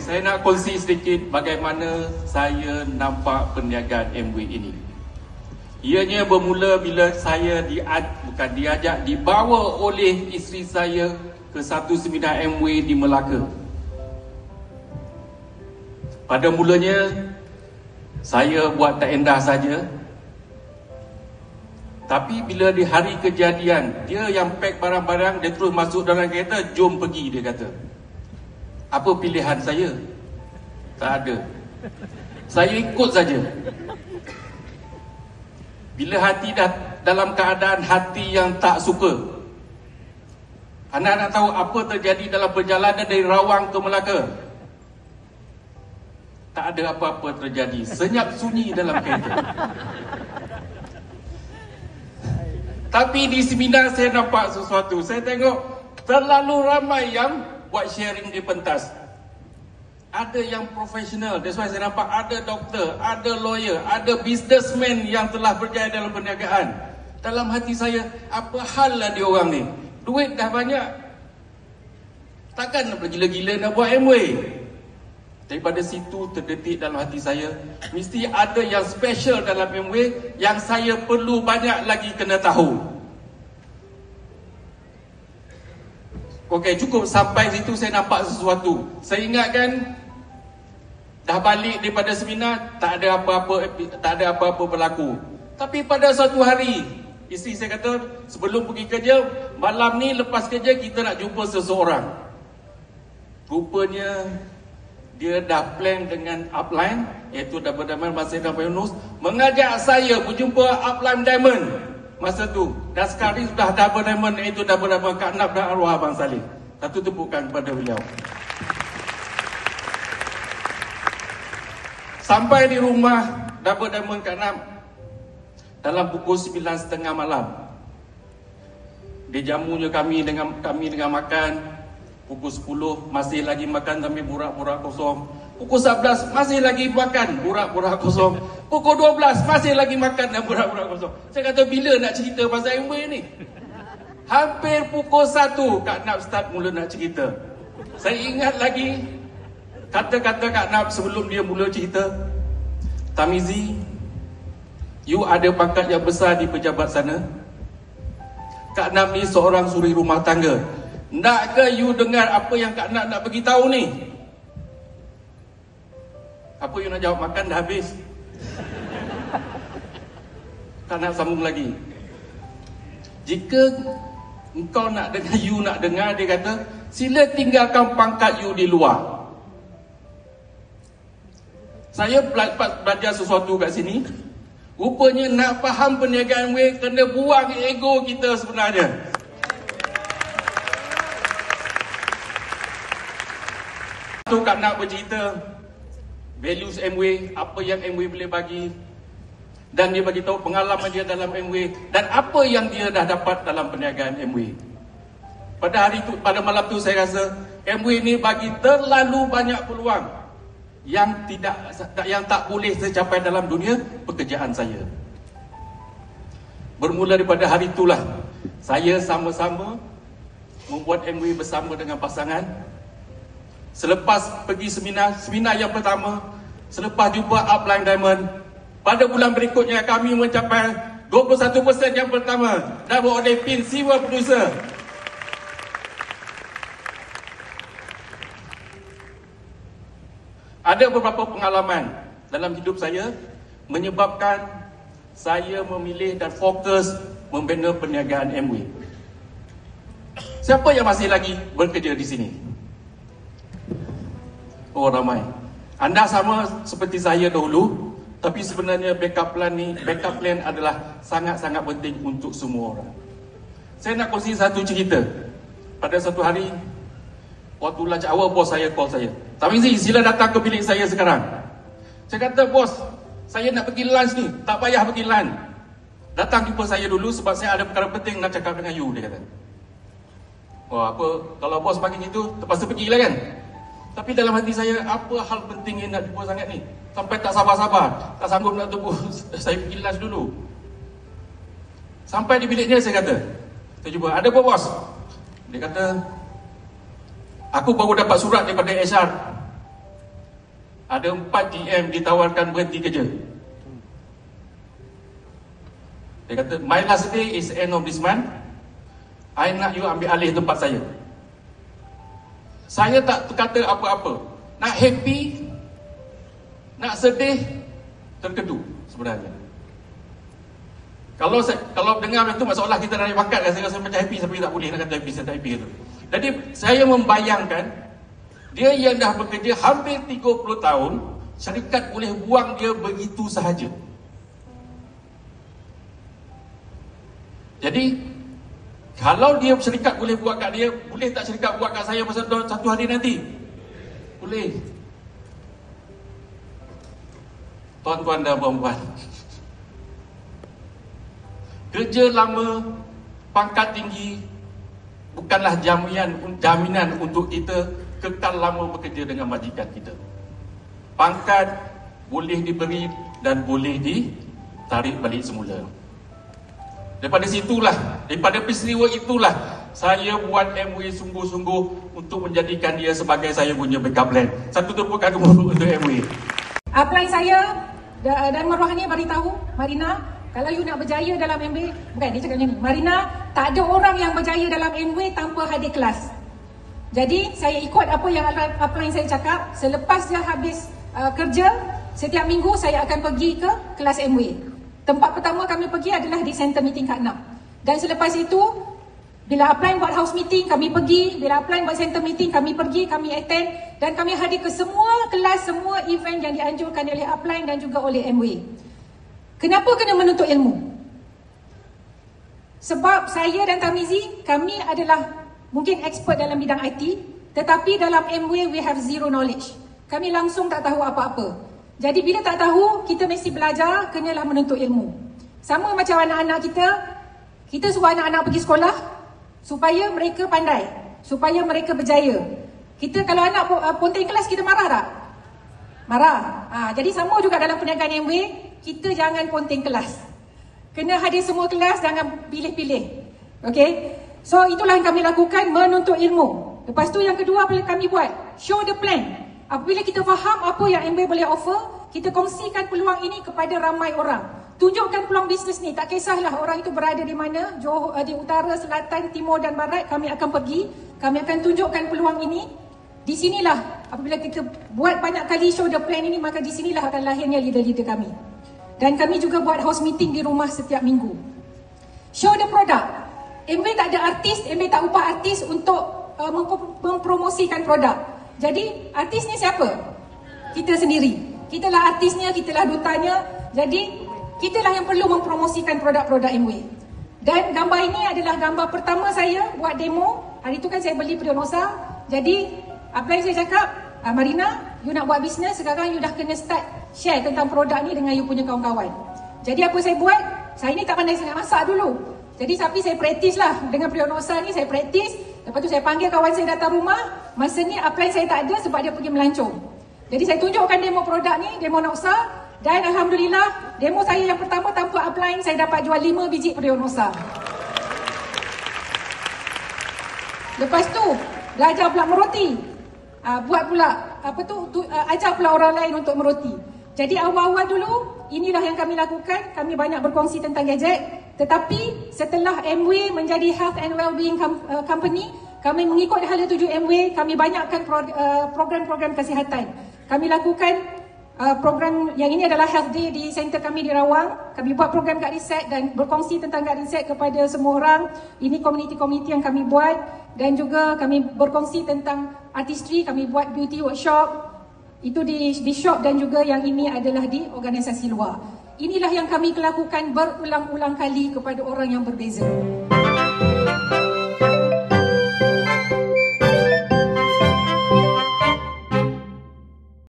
saya nak kongsi sedikit bagaimana saya nampak perniagaan Amway ini. Ianya bermula bila saya dibawa oleh isteri saya ke satu seminar Amway di Melaka. Pada mulanya, saya buat tak endah saja. Tapi bila di hari kejadian, dia yang pack barang-barang, dia terus masuk dalam kereta, jom pergi, dia kata. Apa pilihan saya? Tak ada. Saya ikut saja. Bila hati dah dalam keadaan hati yang tak suka, anda nak tahu apa terjadi dalam perjalanan dari Rawang ke Melaka? Tak ada apa-apa terjadi. Senyap sunyi dalam kereta. Tapi di seminar saya nampak sesuatu. Saya tengok terlalu ramai yang buat sharing di pentas. Ada yang profesional. That's why saya nampak ada doktor, ada lawyer, ada businessman yang telah berjaya dalam perniagaan. Dalam hati saya, apa hal lah dia orang ni? Duit dah banyak. Takkan nak bergila-gila nak buat Amway? Daripada situ terdetik dalam hati saya, mesti ada yang special dalam Amway yang saya perlu banyak lagi kena tahu. Okey, cukup sampai situ saya nampak sesuatu. Saya ingatkan dah balik daripada seminar, tak ada apa-apa berlaku. Tapi pada suatu hari, isteri saya kata, sebelum pergi kerja, malam ni lepas kerja kita nak jumpa seseorang. Rupanya dia dah plan dengan upline, iaitu Double Diamond Masih dan Yunus, mengajak saya berjumpa upline Diamond masa tu. Dan sekarang sudah Double Diamond, iaitu Double Diamond Kak Nap dan arwah Abang Saleh. Satu tepukan kepada beliau. Sampai di rumah Double Diamond Kak Nap dalam pukul 9.30 malam. Dia jamunya kami dengan makan. Pukul 10 masih lagi makan tapi burak-burak kosong. Pukul 11 masih lagi makan, burak-burak kosong. Pukul 12 masih lagi makan dan burak-burak kosong. Saya kata, bila nak cerita pasal Amway ni? Hampir pukul 1 Kak Nap start mula nak cerita. Saya ingat lagi kata-kata Kak Nap sebelum dia mula cerita. Tamizi, you ada pangkat yang besar di pejabat sana. Kak Nap ni seorang suri rumah tangga. Nak ke you dengar apa yang Kak Nap nak bagi tahu ni? Apa you nak jawab? Makan dah habis. Kak Nap sambung lagi. Jika engkau nak dengar, you nak dengar, dia kata, sila tinggalkan pangkat you di luar. Saya belajar sesuatu kat sini. Rupanya nak faham perniagaan Amway, kena buang ego kita sebenarnya. Tu Kak Nap bercerita values Amway, apa yang Amway boleh bagi, dan dia bagi tahu pengalaman dia dalam Amway dan apa yang dia dah dapat dalam perniagaan Amway. Pada malam tu saya rasa Amway ni bagi terlalu banyak peluang yang tak boleh saya capai dalam dunia pekerjaan saya. Bermula daripada hari itulah saya sama-sama membuat Amway bersama dengan pasangan. Selepas pergi seminar yang pertama, selepas jumpa upline Diamond, pada bulan berikutnya kami mencapai 21% yang pertama dan oleh Pin Siwa Producer. Ada beberapa pengalaman dalam hidup saya menyebabkan saya memilih dan fokus membina perniagaan Amway. Siapa yang masih lagi bekerja di sini? Oh, ramai. Anda sama seperti saya dahulu, tapi sebenarnya backup plan adalah sangat-sangat penting untuk semua orang. Saya nak kongsi satu cerita. Pada satu hari, waktu lunch hour, bos saya call saya. Tamizi, sila datang ke bilik saya sekarang. Saya kata, bos, saya nak pergi lunch ni, tak payah pergi lunch. Datang jumpa saya dulu sebab saya ada perkara penting nak cakap dengan you, dia kata. Oh, apa, kalau bos panggil gitu, terpaksa pergilah kan? Tapi dalam hati saya, apa hal penting yang nak jumpa sangat ni? Sampai tak sabar-sabar, tak sanggup nak tunggu saya pergi lunch dulu. Sampai di biliknya saya kata, saya jumpa, ada apa bos? Dia kata, aku baru dapat surat daripada HR. ada 4 GM ditawarkan berhenti kerja. Dia kata, my last day is end of this month. I nak you ambil alih tempat saya. Saya tak kata apa-apa. Nak happy, nak sedih, terkedu sebenarnya. Kalau dengar itu masalah kita naik pangkat, saya rasa macam happy, tapi tak boleh nak kata happy, saya tak happy itu. Jadi saya membayangkan dia yang dah bekerja hampir 30 tahun, syarikat boleh buang dia begitu sahaja. Jadi kalau dia syarikat boleh buat kat dia, boleh tak syarikat buat kat saya masa satu hari nanti? Boleh. Tuan-tuan dan puan-puan, kerja lama, pangkat tinggi bukanlah jaminan untuk kita kekal lama bekerja dengan majikan kita. Pangkat boleh diberi dan boleh ditarik balik semula. Daripada peristiwa itulah saya buat MWay sungguh-sungguh untuk menjadikan dia sebagai saya punya backup plan. Satu tepuk tangan untuk MWay. Upline saya dan Maruah ni beritahu, Marina, kalau you nak berjaya dalam MWay, bukan dia cakap macam ni, Marina, tak ada orang yang berjaya dalam MWay tanpa hadir kelas. Jadi saya ikut apa yang upline saya cakap. Selepas dia habis kerja, setiap minggu saya akan pergi ke kelas MWay. Tempat pertama kami pergi adalah di center meeting Kak Nam. Dan selepas itu, bila upline buat house meeting, kami pergi. Bila upline buat center meeting, kami pergi, kami attend. Dan kami hadir ke semua kelas, semua event yang dianjurkan oleh upline dan juga oleh MWay. Kenapa kena menuntut ilmu? Sebab saya dan Tamizi, kami adalah mungkin expert dalam bidang IT, tetapi dalam MWay we have zero knowledge. Kami langsung tak tahu apa-apa. Jadi bila tak tahu, kita mesti belajar, kenalah menuntut ilmu. Sama macam anak-anak kita suruh anak-anak pergi sekolah supaya mereka pandai, supaya mereka berjaya. Kita kalau anak ponteng kelas, kita marah tak? Marah. Jadi sama juga dalam perniagaan MWay, kita jangan ponteng kelas. Kena hadir semua kelas, jangan pilih-pilih. Okay? So itulah yang kami lakukan, menuntut ilmu. Lepas tu yang kedua apa yang kami buat? Show the plan. Apabila kita faham apa yang MWay boleh offer, kita kongsikan peluang ini kepada ramai orang. Tunjukkan peluang bisnes ni, tak kisahlah orang itu berada di mana, di utara, selatan, timur dan barat, kami akan pergi, kami akan tunjukkan peluang ini. Di sinilah, apabila kita buat banyak kali show the plan ini, maka di sinilah akan lahirnya leader-leader kami. Dan kami juga buat house meeting di rumah setiap minggu. Show the product. MWay tak ada artis, MWay tak upah artis untuk mempromosikan produk. Jadi artis ni siapa? Kita sendiri. Kitalah artisnya, kitalah dutanya. Jadi kitalah yang perlu mempromosikan produk-produk MWay. Dan gambar ini adalah gambar pertama saya buat demo. Hari itu kan saya beli Prionosa. Jadi apa yang saya cakap, Marina, you nak buat bisnes, sekarang you dah kena start share tentang produk ni dengan you punya kawan-kawan. Jadi apa saya buat? Saya ni tak pandai sangat masak dulu. Jadi tapi saya praktis lah. Dengan Prionosa ni saya praktis. Lepas tu saya panggil kawan saya datang rumah. Masa ni upline saya tak ada sebab dia pergi melancong. Jadi saya tunjukkan demo produk ni, demo Noxa. Dan Alhamdulillah, demo saya yang pertama tanpa upline, saya dapat jual 5 biji Prionosa. Lepas tu, belajar pula meroti. Buat pula, ajar pula orang lain untuk meroti. Jadi awal-awal dulu, inilah yang kami lakukan. Kami banyak berkongsi tentang gadget. Tetapi setelah MWay menjadi health and well-being company, kami mengikut hala tuju MWay, kami banyakkan program-program kesihatan. Kami lakukan program yang ini adalah Health Day di center kami di Rawang. Kami buat program Gad Reset dan berkongsi tentang Gad Reset kepada semua orang. Ini community-community yang kami buat. Dan juga kami berkongsi tentang artistry, kami buat beauty workshop. Itu di shop dan juga yang ini adalah di organisasi luar. Inilah yang kami lakukan berulang-ulang kali kepada orang yang berbeza.